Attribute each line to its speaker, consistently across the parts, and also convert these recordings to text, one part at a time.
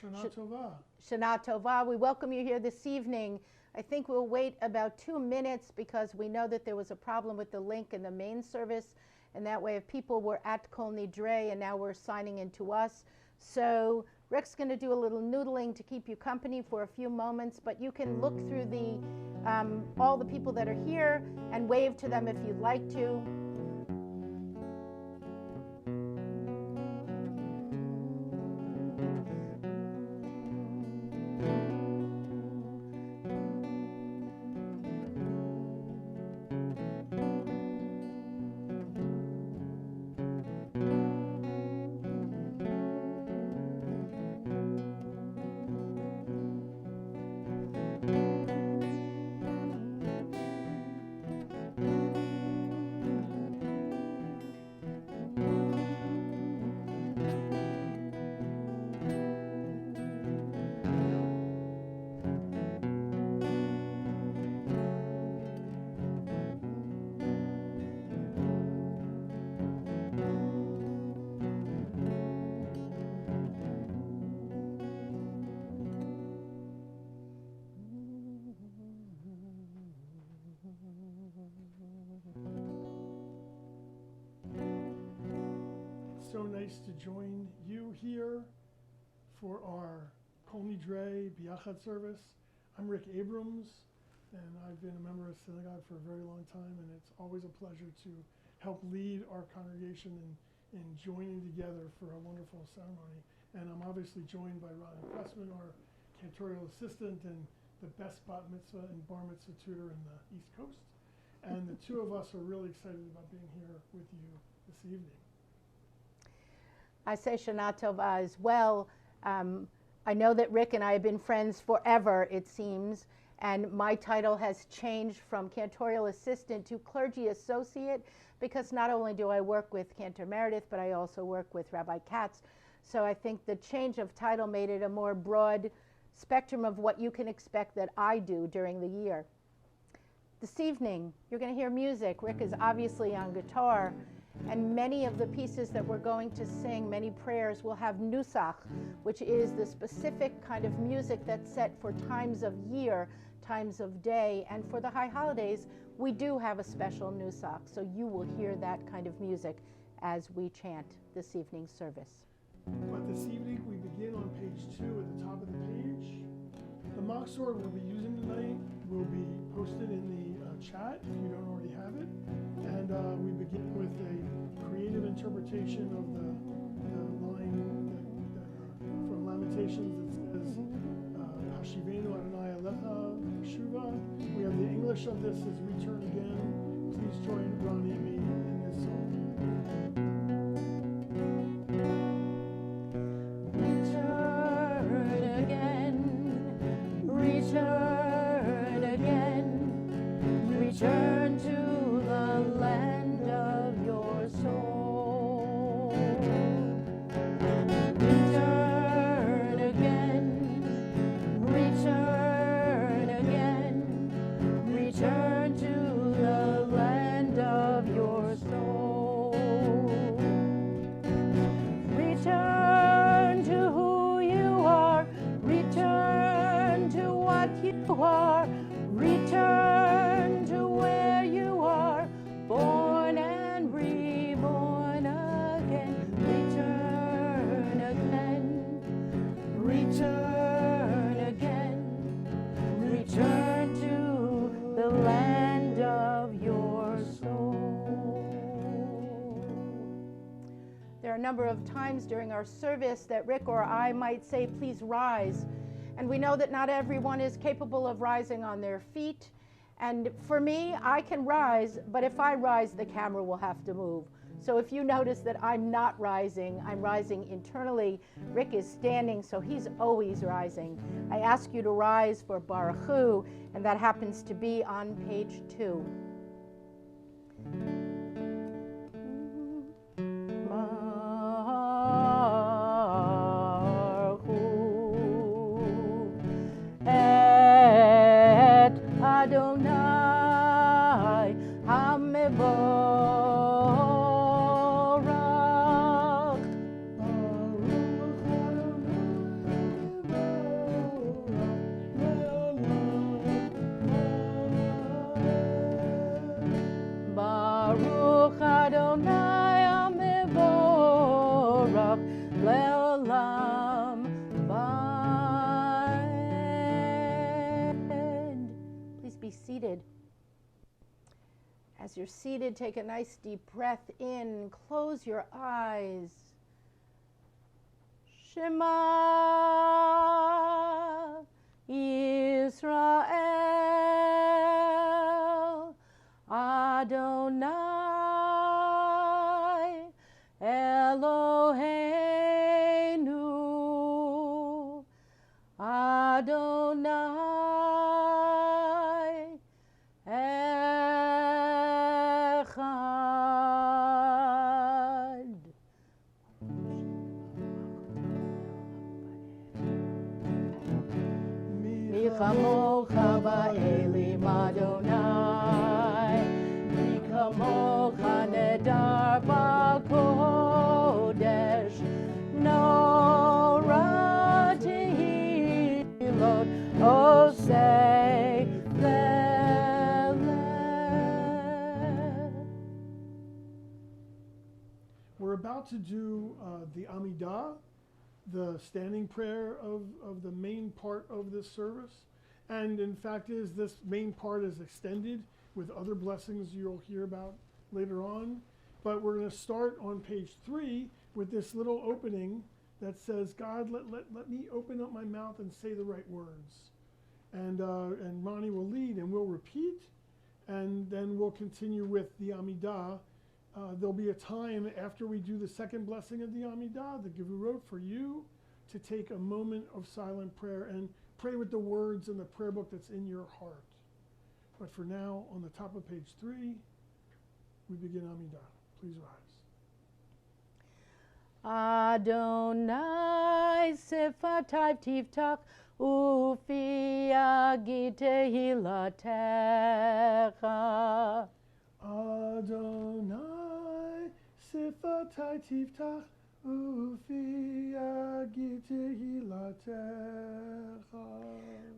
Speaker 1: Shana Tova.
Speaker 2: Shana Tova. We welcome you here this evening. I think we'll wait about 2 minutes because we know that there was a problem with the link in the main service, and that way if people were at Kol Nidre and now we're signing into us. So Rick's going to do a little noodling to keep you company for a few moments, but you can look through the all the people that are here and wave to them if you'd like to.
Speaker 1: So nice to join you here for our Kol Nidre B'Yachad service. I'm Rick Abrams, and I've been a member of synagogue for a very long time, and it's always a pleasure to help lead our congregation in joining together for a wonderful ceremony. And I'm obviously joined by Ronni Pressman, our cantorial assistant and the best bat mitzvah and bar mitzvah tutor in the East Coast. And the two of us are really excited about being here with you this evening.
Speaker 2: I say Shana Tova as well. I know that Rick and I have been friends forever, it seems, and my title has changed from cantorial assistant to clergy associate, because not only do I work with Cantor Meredith, but I also work with Rabbi Katz. So I think the change of title made it a more broad spectrum of what you can expect that I do during the year. This evening, you're going to hear music. Rick is obviously on guitar. And many of the pieces that we're going to sing, many prayers, will have nusach, which is the specific kind of music that's set for times of year, times of day. And for the high holidays, we do have a special nusach. So you will hear that kind of music as we chant this evening's service.
Speaker 1: But this evening, we begin on page 2 at the top of the page. The Machzor we'll be using tonight will be posted in the chat if you don't already have it. And we begin with a creative interpretation of the line from Lamentations that says, Hashivenu Adonai Alecha Shuva. We have the English of this as Return Again. Please join Ronni and me in this song.
Speaker 2: Return again, return again, return to the land of your soul. Return again, return again, return to the land of your soul. Return to who you are, return to what you are, return to where you are, born and reborn again. Return again, return again, return to the land of your soul. There are a number of times during our service that Rick or I might say, please rise. And we know that not everyone is capable of rising on their feet. And for me, I can rise, but if I rise, the camera will have to move. So if you notice that I'm not rising, I'm rising internally. Rick is standing, so he's always rising. I ask you to rise for Baruch Hu, and that happens to be on page 2. Adonai HaMevorach le'olam va'ed. Please be seated. As you're seated, take a nice deep breath in. Close your eyes. Shema Yisrael Adonai Eloheinu Adonai Echad. Mi chamocha ba'elim Adonai, mi chamocha nedar ba'kodesh, nora tehilot osei leleh.
Speaker 1: We're about to do the Amidah, the standing prayer of the main part of this service. And in fact this main part is extended with other blessings you'll hear about later on. But we're going to start on page 3 with this little opening that says, God, let me open up my mouth and say the right words. And Ronni will lead and we'll repeat, and then we'll continue with the Amidah. There'll be a time after we do the second blessing of the Amidah, the Gevurot, for you to take a moment of silent prayer and pray with the words in the prayer book that's in your heart. But for now, on the top of page 3, we begin Amidah. Please rise.
Speaker 2: Adonai sifatai tiftach ufi agi tehilatecha.
Speaker 1: Adonai sifatai tiftach ufi agi tehilatecha.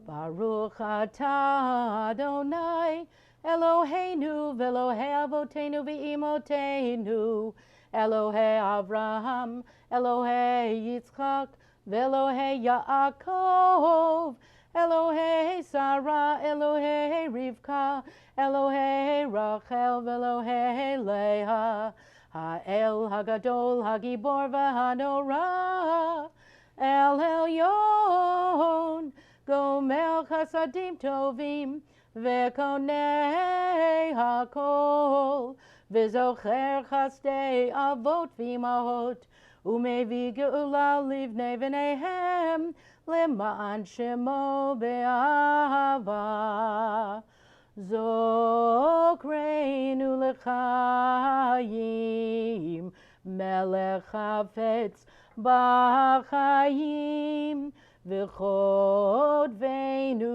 Speaker 2: Baruch atah Adonai Eloheinu v'Elohei avotenu v'imotenu, Elohei Avraham, Elohei Yitzchak, v'Elohei Yaakov, Elohei Sarah, Elohei Rivka, Elohei Rachel, v'Elohei Leah, Ha'el Hagadol Hagibor v'Hanora, El Elyon, Gomer Chasadim Tovim, Vekonei hakol, V'zocher chasdei avot v'imahot, Umevi geula livnei v'neihem, Lema'an shemo be'ahava. Zokreinu l'chaim, Melech hafetz b'chayim, V'chodvenu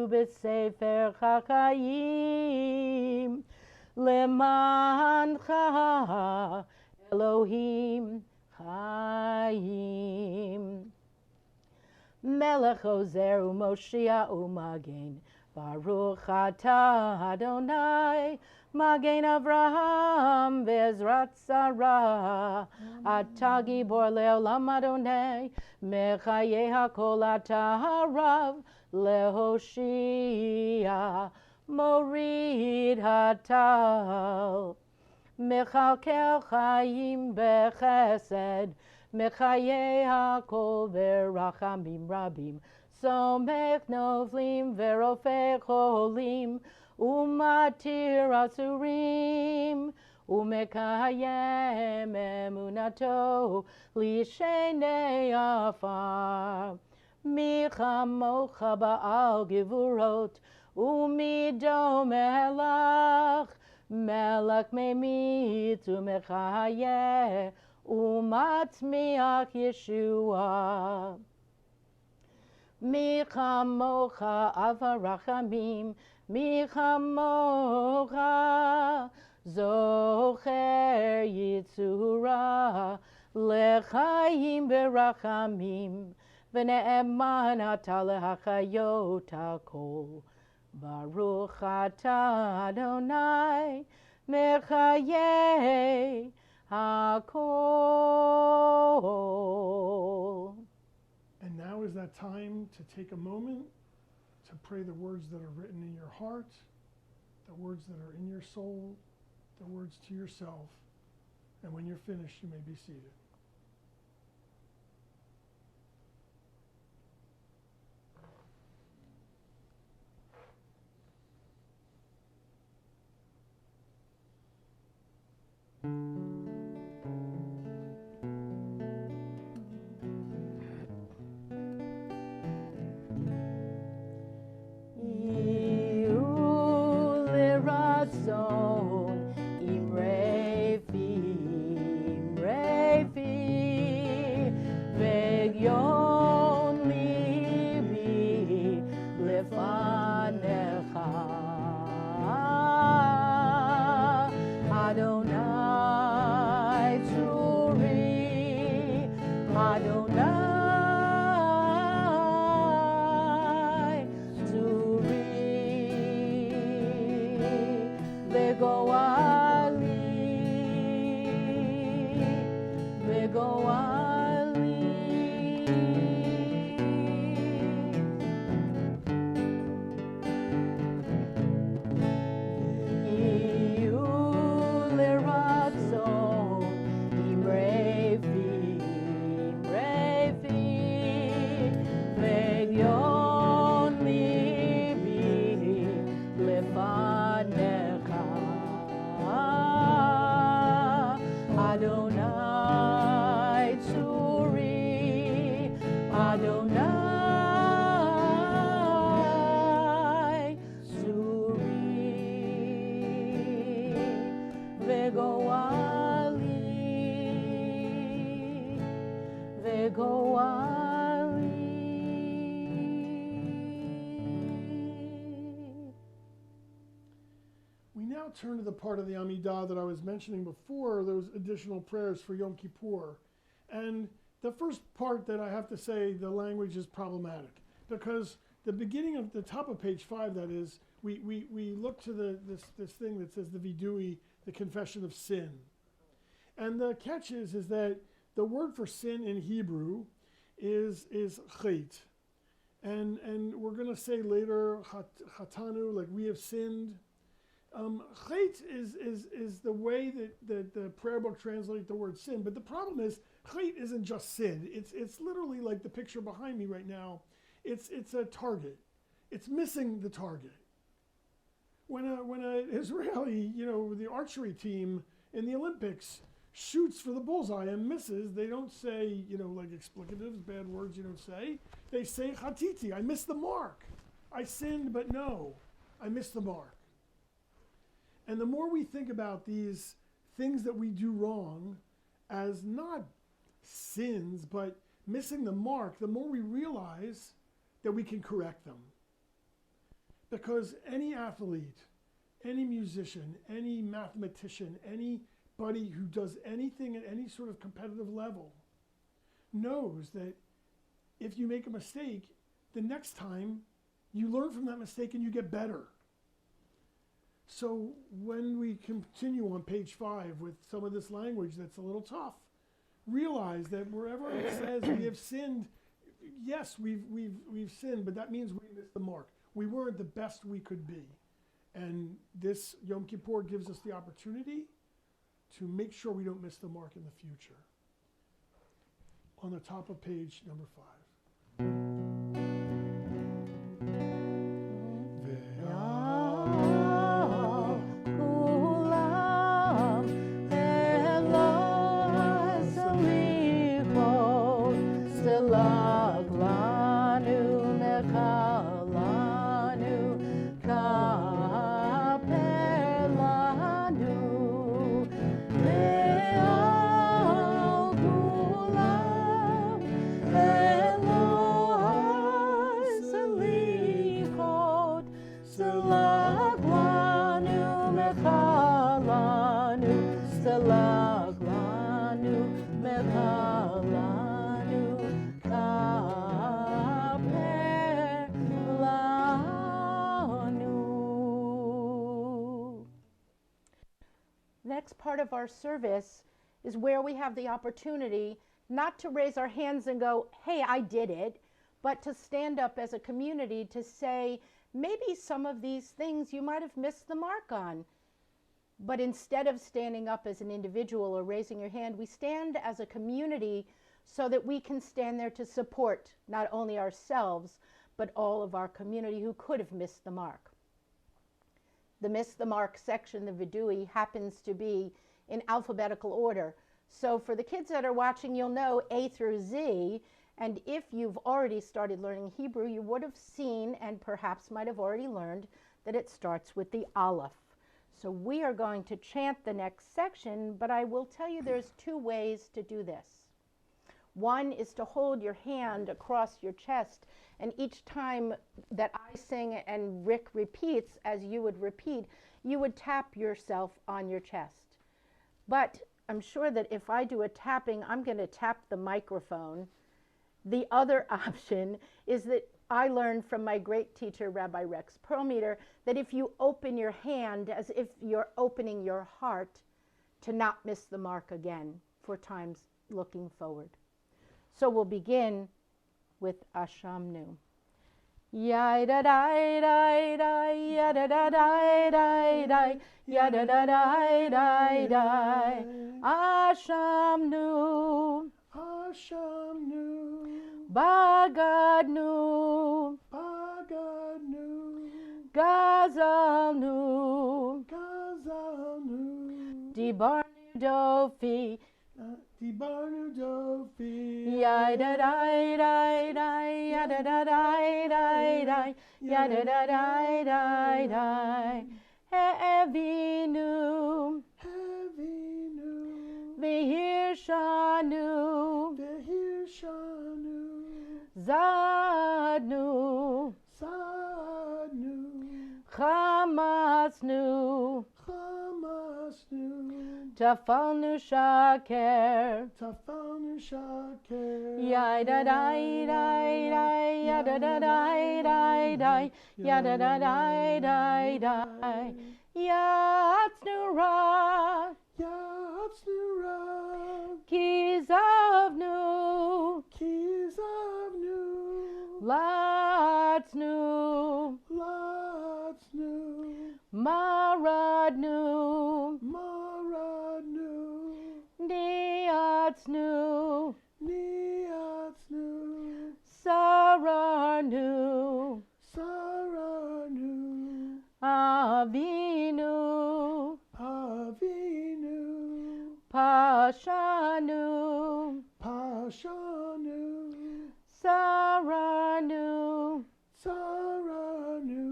Speaker 2: b'sefer chachayim, Lemancha Elohim chayim. Melech ozer u'moshia u'magen, Baruch atah Adonai, Magen Avraham ve'ezrat Sarah, atah gibor le'olam Adonai, Mechaye hakol atah harav lehoshia, morid hatal, Mechalkel chayim bechesed, Mechaye hakol ve'rachamim rabim, Somech novlim ve'rofei cholim, Umatir asurim, Umekayem emunato, Lishenei afar. Michamocha ba'al gevurot, Umido melach, Melach memitz umechayeh, Umatzmiach Yeshua. Michamocha avarachamim, Michamocha zocher yitzura, Lechayim berachamim, V'ne'eman ata lehachayot hakol. Baruch atah Adonai, Mechayeh hakol.
Speaker 1: that time to take a moment to pray the words that are written in your heart, the words that are in your soul, the words to yourself. And when you're finished, you may be seated. We now turn to the part of the Amidah that I was mentioning before, those additional prayers for Yom Kippur. And the first part that I have to say, the language is problematic, because the beginning of the top of page 5, that is, we look to this thing that says the vidui, the confession of sin. And the catch is that the word for sin in Hebrew is chet. And we're going to say later, chatanu, like we have sinned. Chet is the way that the prayer book translates the word sin. But the problem is, chet isn't just sin. It's literally like the picture behind me right now. It's a target. It's missing the target. When a Israeli, the archery team in the Olympics shoots for the bullseye and misses, they don't say, like explicatives, bad words you don't say. They say chatiti, I missed the mark. I sinned, but no, I missed the mark. And the more we think about these things that we do wrong as not sins, but missing the mark, the more we realize that we can correct them. Because any athlete, any musician, any mathematician, anybody who does anything at any sort of competitive level knows that if you make a mistake, the next time you learn from that mistake and you get better. So when we continue on page 5 with some of this language that's a little tough, realize that wherever it says we have sinned, yes, we've sinned, but that means we missed the mark. We weren't the best we could be. And this Yom Kippur gives us the opportunity to make sure we don't miss the mark in the future. On the top of page number 5.
Speaker 2: Next part of our service is where we have the opportunity not to raise our hands and go, hey, I did it, but to stand up as a community to say, maybe some of these things you might have missed the mark on. But instead of standing up as an individual or raising your hand, we stand as a community so that we can stand there to support not only ourselves, but all of our community who could have missed the mark. The Miss the Mark section, the vidui, happens to be in alphabetical order. So for the kids that are watching, you'll know A through Z, and if you've already started learning Hebrew, you would have seen and perhaps might have already learned that it starts with the Aleph. So we are going to chant the next section, but I will tell you there's two ways to do this. One is to hold your hand across your chest, and each time that I sing and Rick repeats, as you would repeat, you would tap yourself on your chest. But I'm sure that if I do a tapping, I'm going to tap the microphone. The other option is that I learned from my great teacher, Rabbi Rex Perlmutter, that if you open your hand as if you're opening your heart, to not miss the mark again for times looking forward. So we'll begin with Ashamnu. Yada da da da, yada da da da da, yada da da da da. Ashamnu,
Speaker 1: Ashamnu,
Speaker 2: Bagadnu,
Speaker 1: Bagadnu,
Speaker 2: Gazalnu,
Speaker 1: Gazalnu,
Speaker 2: Dibarnu Dofi,
Speaker 1: Dibarnu Dofi,
Speaker 2: yada da da da, yada da da da da, yada da da da da. Hevinu,
Speaker 1: Hevinu,
Speaker 2: Vihirshanu,
Speaker 1: Vehirshanu,
Speaker 2: Zadnu,
Speaker 1: Sadnu,
Speaker 2: Chamasnu,
Speaker 1: Chamasnu,
Speaker 2: Tafalnu Shaker,
Speaker 1: Tafalnu Shaker,
Speaker 2: yada da da da, yada da da da da, yada da da da da. Yatsnu Ra,
Speaker 1: Yatsnu Ra,
Speaker 2: Kizavnu,
Speaker 1: Kizavnu,
Speaker 2: Latsnu,
Speaker 1: Latsnu,
Speaker 2: Maradnu,
Speaker 1: Maradnu,
Speaker 2: Niatsnu,
Speaker 1: Niatsnu,
Speaker 2: Sararnu,
Speaker 1: Saranu,
Speaker 2: Avinu,
Speaker 1: Avinu,
Speaker 2: Pashanu,
Speaker 1: Pashanu,
Speaker 2: Saranu,
Speaker 1: Saranu,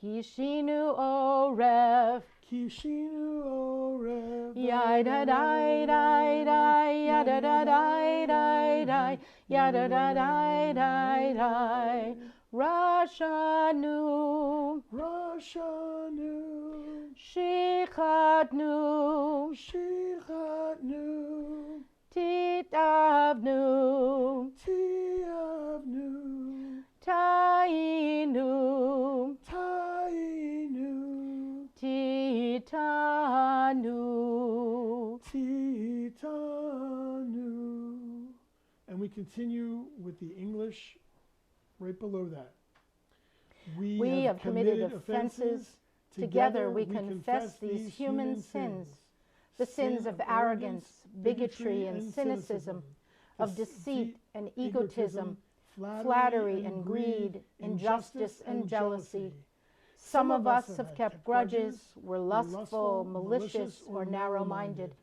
Speaker 2: Kishinu Oref,
Speaker 1: Kishinu Oref,
Speaker 2: yada da da da, yada da da da da, yada da da da da. Rashanu,
Speaker 1: Rashanu,
Speaker 2: Shichatnu,
Speaker 1: Shichatnu,
Speaker 2: Titavnu,
Speaker 1: Tiavnu,
Speaker 2: Tainu,
Speaker 1: Tainu,
Speaker 2: Titanu.
Speaker 1: Titanu. And we continue with the English right below that.
Speaker 2: We have committed offenses. Together we confess these human sins, the sins of arrogance, bigotry, and cynicism, of deceit and egotism, flattery and greed, injustice and jealousy. Some of us have kept grudges, were lustful, malicious, or narrow-minded.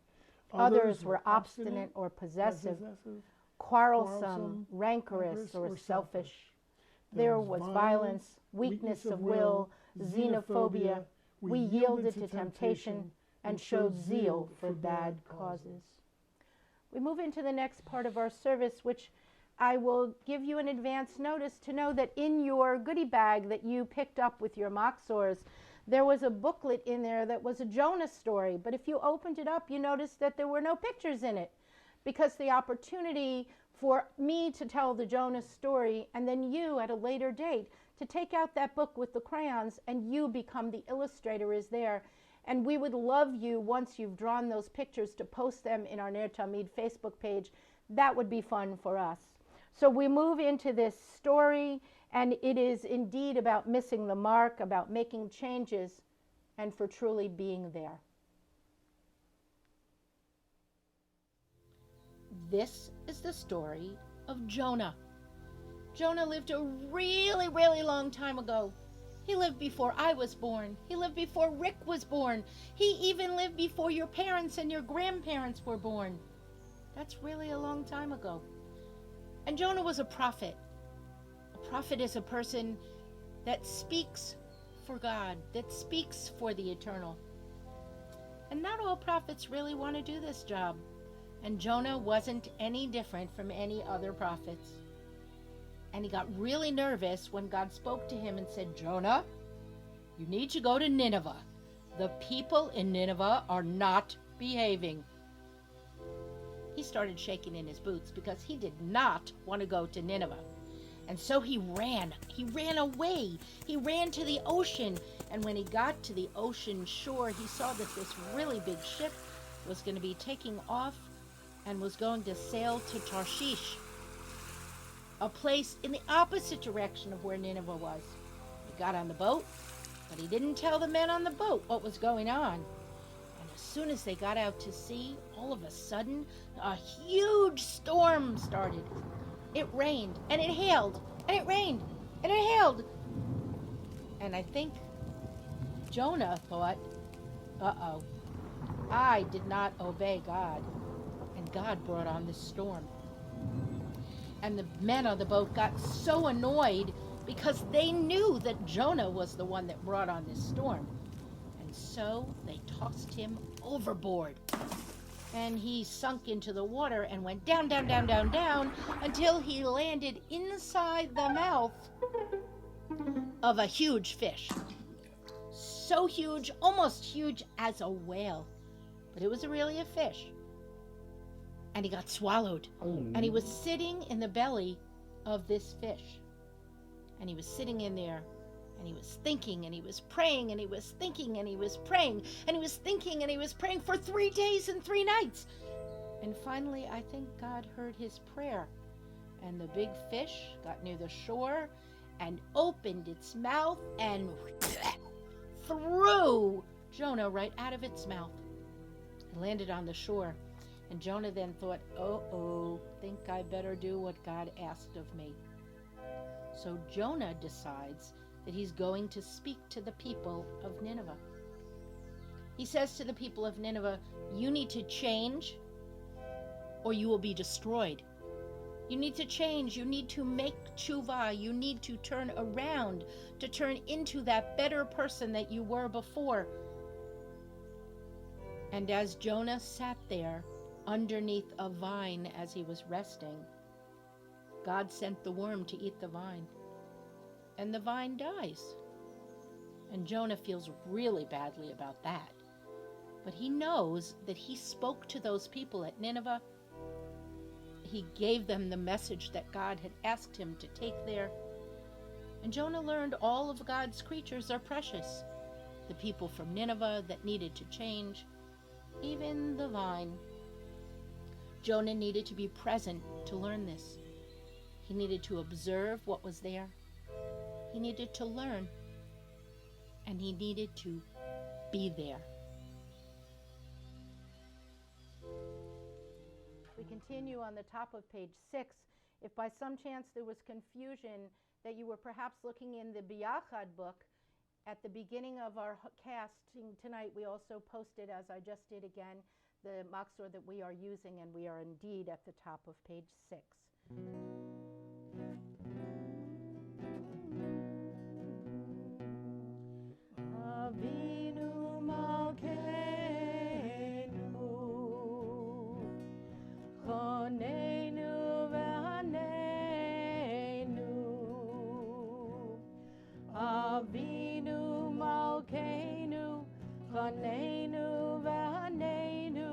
Speaker 2: Others were obstinate or possessive, quarrelsome, rancorous, or selfish. There was violence, weakness of will, xenophobia. We yielded to temptation and showed zeal for bad causes. We move into the next part of our service, which I will give you an advance notice to know that in your goodie bag that you picked up with your Moxors, there was a booklet in there that was a Jonah story. But if you opened it up, you noticed that there were no pictures in it, because the opportunity for me to tell the Jonah story and then you at a later date to take out that book with the crayons and you become the illustrator is there. And we would love you, once you've drawn those pictures, to post them in our Ner Tamid Facebook page. That would be fun for us. So we move into this story, and it is indeed about missing the mark, about making changes, and for truly being there. This is the story of Jonah. Jonah lived a really, really long time ago. He lived before I was born. He lived before Rick was born. He even lived before your parents and your grandparents were born. That's really a long time ago. And Jonah was a prophet. A prophet is a person that speaks for God, that speaks for the eternal. And not all prophets really want to do this job. And Jonah wasn't any different from any other prophets. And he got really nervous when God spoke to him and said, Jonah, you need to go to Nineveh. The people in Nineveh are not behaving. He started shaking in his boots because he did not want to go to Nineveh. And so he ran. He ran away. He ran to the ocean. And when he got to the ocean shore, he saw that this really big ship was going to be taking off and was going to sail to Tarshish, a place in the opposite direction of where Nineveh was. He got on the boat, but he didn't tell the men on the boat what was going on. And as soon as they got out to sea, all of a sudden, a huge storm started. It rained, and it hailed, and it rained, and it hailed. And I think Jonah thought, uh-oh, I did not obey God. And God brought on this storm. And the men on the boat got so annoyed because they knew that Jonah was the one that brought on this storm. And so they tossed him overboard. And he sunk into the water and went down, down, down, down, down until he landed inside the mouth of a huge fish. So huge, almost huge as a whale. But it was really a fish. And he got swallowed. And he was sitting in the belly of this fish. And he was sitting in there, and he was thinking, and he was praying, and he was thinking, and he was praying, and he was thinking, and he was praying for 3 days and 3 nights. And finally, I think God heard his prayer. And the big fish got near the shore and opened its mouth and threw Jonah right out of its mouth. It landed on the shore. And Jonah then thought, think I better do what God asked of me. So Jonah decides that he's going to speak to the people of Nineveh. He says to the people of Nineveh, you need to change or you will be destroyed. You need to change. You need to make tshuva. You need to turn around, to turn into that better person that you were before. And as Jonah sat there, underneath a vine as he was resting, God sent the worm to eat the vine, and the vine dies. And Jonah feels really badly about that. But he knows that he spoke to those people at Nineveh. He gave them the message that God had asked him to take there. And Jonah learned all of God's creatures are precious. The people from Nineveh that needed to change, even the vine. Jonah needed to be present to learn this. He needed to observe what was there. He needed to learn. And he needed to be there. We continue on the top of page 6. If by some chance there was confusion that you were perhaps looking in the Biyachad book, at the beginning of our casting tonight, we also posted, as I just did again, the Machzor that we are using, and we are indeed at the top of page 6. Avinu Malkeinu, Choneinu V'Haneinu, Avinu Malkeinu, Choneinu V'Haneinu,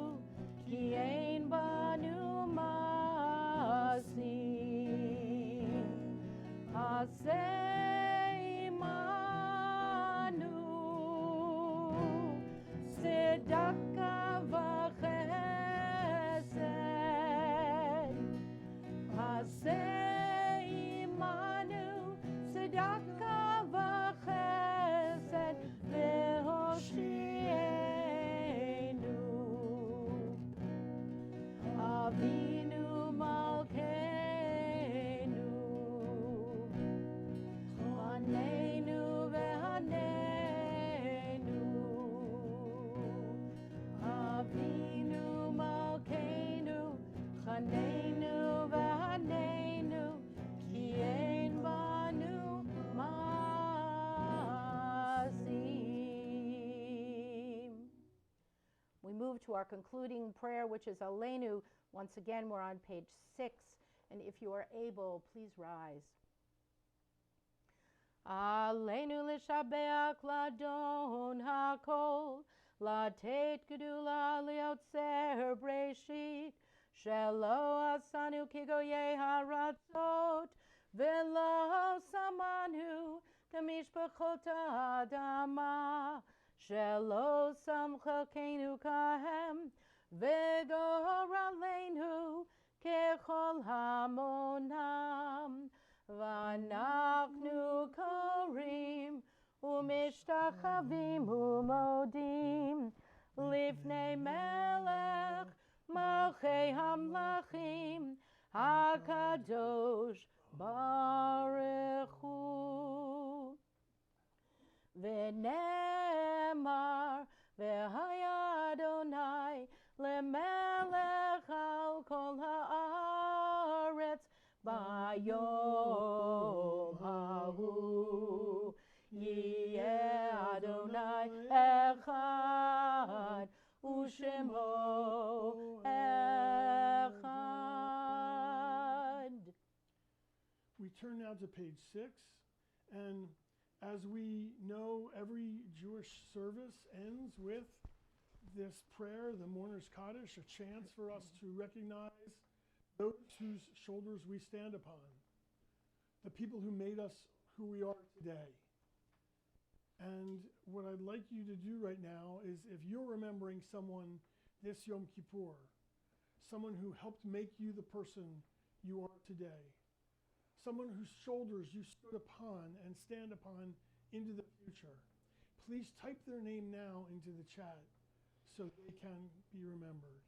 Speaker 2: Ki ein banu masim, Hasei manu, Tzedakah v'chesed, Hasei imanu, tzedakah v'chesed v'hoshienu. Avinu Malkeinu, Chaneinu v'Haneinu. Avinu Malkeinu, Chaneinu v'Haneinu, ki ein banu masim. We move to our concluding prayer, which is Aleinu. Once again, we're on page 6, and if you are able, please rise. Aleinu l'shabeach ladon hakol, latet gedula liotzer breshit, shelo asanu kigoye haratzot, velo samanu kamishpachot adama, shelo samchalkeinu kahem, v'gor aleinu kechol hamonam, v'anachnu korim u'mishtachavim u'modim lifnei melech malchei hamlachim hakadosh baruch hu. V'nemar v'haya Adonai lemelech al kol haaretz bayom hahu yeh Adonai echad u'shemo echad.
Speaker 1: We turn now to page 6, and as we know, every Jewish service ends with this prayer, the Mourner's Kaddish, a chance for us to recognize those whose shoulders we stand upon, the people who made us who we are today. And what I'd like you to do right now is, if you're remembering someone this Yom Kippur, someone who helped make you the person you are today, someone whose shoulders you stood upon and stand upon into the future, please type their name now into the chat so they can be remembered.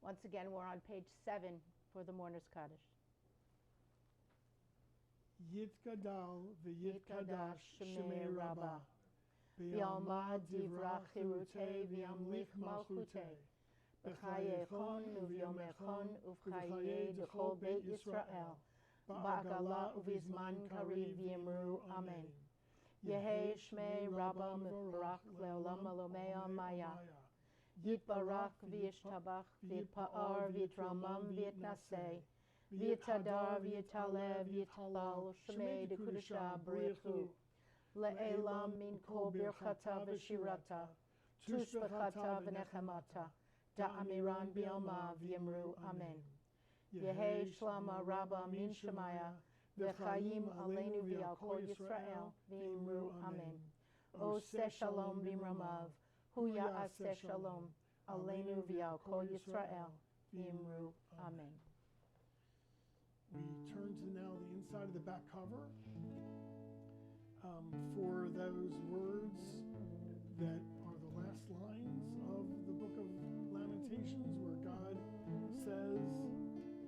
Speaker 2: Once again, we're on page 7 for the Mourner's Kaddish.
Speaker 1: Yitgadal v'yitkadash shemei Rabbah,
Speaker 2: V'yalmad divrach chirutei v'yamlich malchutei, b'chayechon u'v'yomechon u'v'chayei d'chol beit Yisrael, ba'agala u'v'zman kariv v'yimru amen. Yehei shmei Rabbah mevarach le'olam alomei amaya. Yitbarach v'yishtabach v'yitpa'ar v'yitramam v'yitnaseh, v'yitadar v'yitaleh v'yitalal shmei dekudesha b'richu, le'elam min kol birchata v'shirata, tushbechata v'nechemata, da'amiran b'yoma v'yimru amen. Yehei shlama Rabbah min shemaya, v'chayim aleinu v'al kol Yisrael v'yimru amen. Oseh shalom b'mramav, hu ya'aseh shalom aleinu v'al kol Yisrael v'yimru amen.
Speaker 1: We turn to now the inside of the back cover for those words that are the last lines of the book of Lamentations, where God says,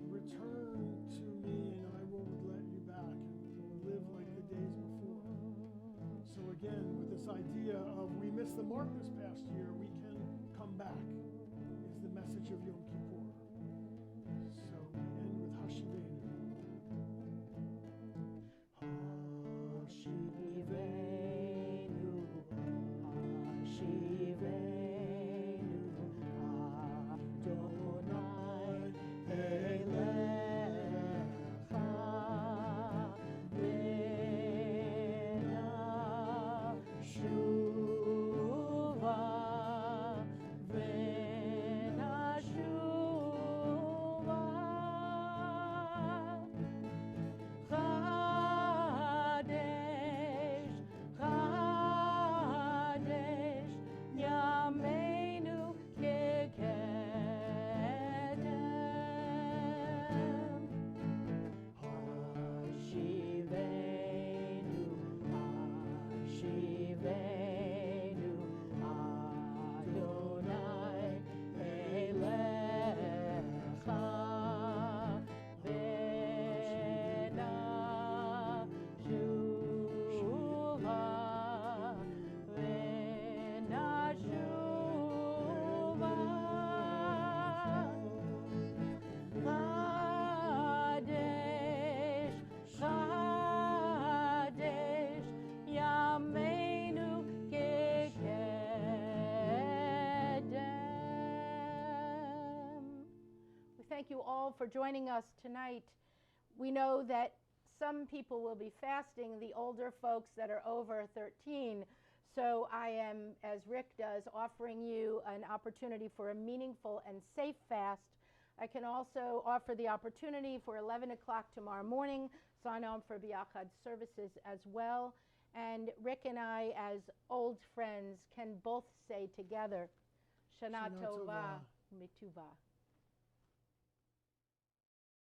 Speaker 1: "Return to me and I will let you back and will live like the days before." So again, with this idea of we missed the mark this past year, we can come back, is the message of Yom Kippur. So we end with Hashivenu. Hashivenu, Hashivenu, Adonai Elecha, B'na Shuva
Speaker 2: you all for joining us tonight. We know that some people will be fasting, the older folks that are over 13. So I am, as Rick does, offering you an opportunity for a meaningful and safe fast. I can also offer the opportunity for 11 o'clock tomorrow morning, sign on for Biachad services as well. And Rick and I, as old friends, can both say together, Shana Tova, Mituvah.